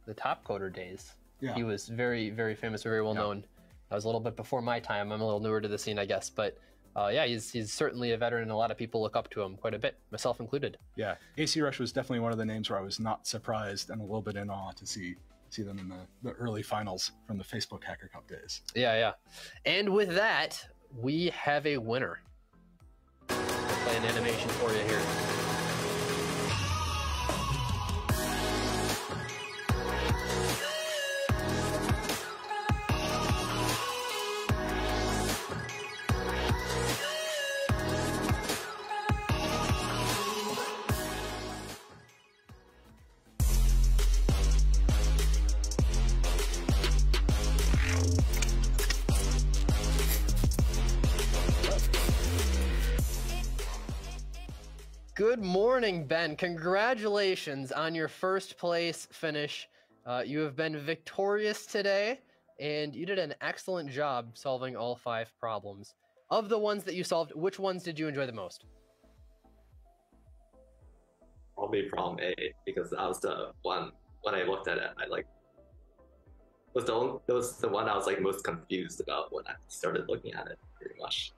the Top Coder days, he was very, very famous, very well known. That was a little bit before my time. I'm a little newer to the scene, I guess, but yeah, he's certainly a veteran, and a lot of people look up to him quite a bit, myself included. Yeah, AC Rush was definitely one of the names where I was not surprised and a little bit in awe to see them in the early finals from the Facebook Hacker Cup days. Yeah. And with that, we have a winner. I'll play an animation for you here. Good morning, Ben. Congratulations on your first place finish. You have been victorious today, and you did an excellent job solving all 5 problems. Of the ones that you solved, which ones did you enjoy the most? Probably problem A, because that was the one when I looked at it, I like was the one I was like most confused about when I started looking at it, pretty much.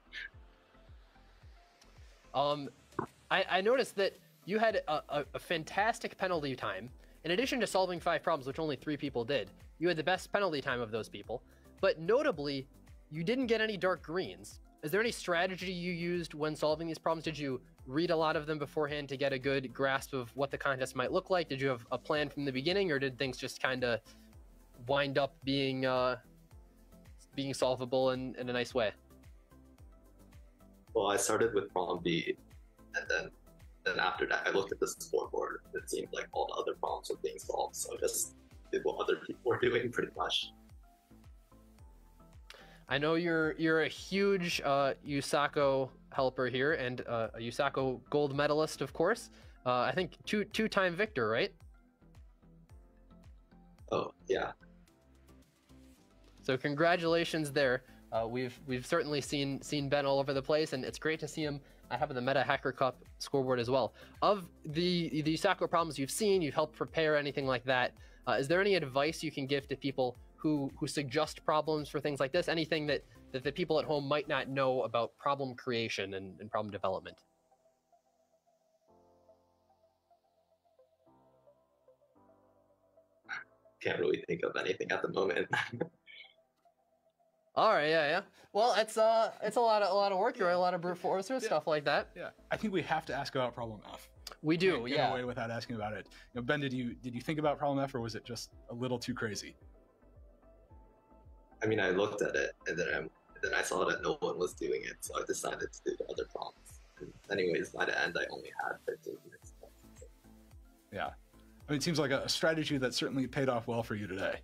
I noticed that you had a fantastic penalty time. In addition to solving 5 problems, which only 3 people did, you had the best penalty time of those people. But notably, you didn't get any dark greens. Is there any strategy you used when solving these problems? Did you read a lot of them beforehand to get a good grasp of what the contest might look like? Did you have a plan from the beginning, or did things just kind of wind up being solvable in a nice way? Well, I started with problem B, and then after that, I looked at the scoreboard. It seemed like all the other problems were being solved, so I just did what other people were doing, pretty much. I know you're a huge USACO helper here, and a USACO gold medalist, of course. I think two-time victor, right? Oh yeah. So congratulations there. We've certainly seen Ben all over the place, and it's great to see him have the Meta Hacker Cup scoreboard as well. Of the USACO problems you've seen, you've helped prepare, anything like that. Is there any advice you can give to people who suggest problems for things like this? Anything that the people at home might not know about problem creation and problem development? Can't really think of anything at the moment. All right, yeah. Well, it's a lot of work, right? A lot of brute force or stuff like that. Yeah, I think we have to ask about problem F. We do, Can't get away without asking about it. You know, Ben, did you think about problem F, or was it just a little too crazy? I mean, I looked at it, and then I saw that no one was doing it, so I decided to do the other problems. And anyways, by the end, I only had 15 minutes left. So. Yeah, I mean, it seems like a strategy that certainly paid off well for you today.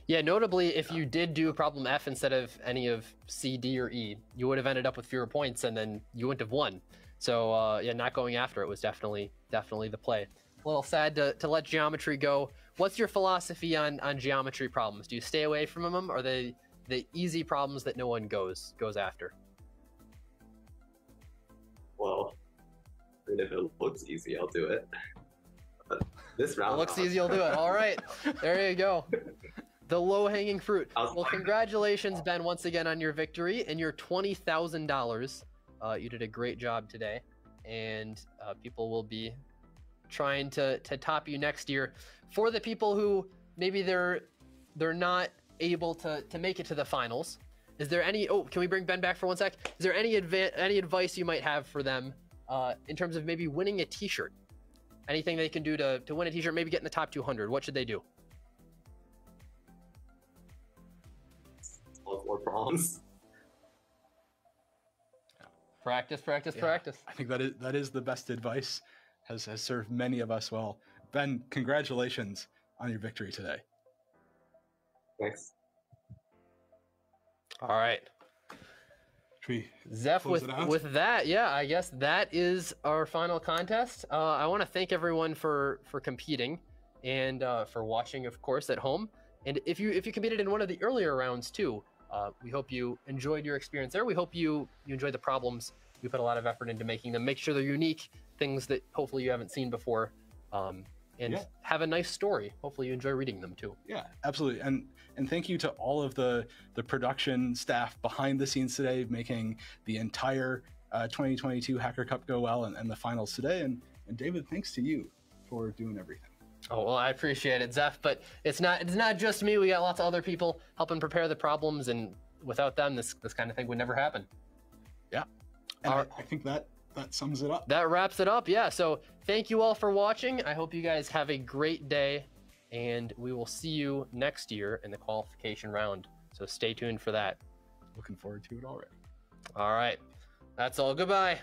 Yeah, notably, if you did do problem F instead of any of C, D, or E, you would have ended up with fewer points, and then you wouldn't have won. So yeah, not going after it was definitely the play. A little sad to let geometry go. What's your philosophy on geometry problems? Do you stay away from them, or are they the easy problems that no one goes after? Well, I mean, if it looks easy, I'll do it. But this round, it looks easy, you'll do it. All right, there you go. The low-hanging fruit. Well, congratulations, Ben, once again on your victory and your $20,000. You did a great job today, and people will be trying to top you next year. For the people who maybe they're not able to make it to the finals, is there any? Oh, can we bring Ben back for 1 sec? Is there any advice you might have for them in terms of maybe winning a T-shirt? Anything they can do to win a T-shirt? Maybe get in the top 200. What should they do? All 4 problems. Practice. I think that is the best advice. Has served many of us well. Ben, congratulations on your victory today. Thanks. All right. Zeph, with that, yeah, I guess that is our final contest. I want to thank everyone for competing and for watching, of course, at home. And if you competed in one of the earlier rounds too, we hope you enjoyed your experience there. We hope you enjoyed the problems. We put a lot of effort into making them. Make sure they're unique, things that hopefully you haven't seen before, and have a nice story. Hopefully you enjoy reading them too. Yeah, absolutely. And thank you to all of the production staff behind the scenes today, making the entire 2022 Hacker Cup go well and the finals today. And David, thanks to you for doing everything. Oh, well, I appreciate it, Zeph, but it's not just me. We got lots of other people helping prepare the problems, and without them, this kind of thing would never happen. Yeah. And I think that sums it up. That wraps it up, yeah. So thank you all for watching. I hope you guys have a great day, and we will see you next year in the qualification round. So stay tuned for that. Looking forward to it already. All right. That's all. Goodbye.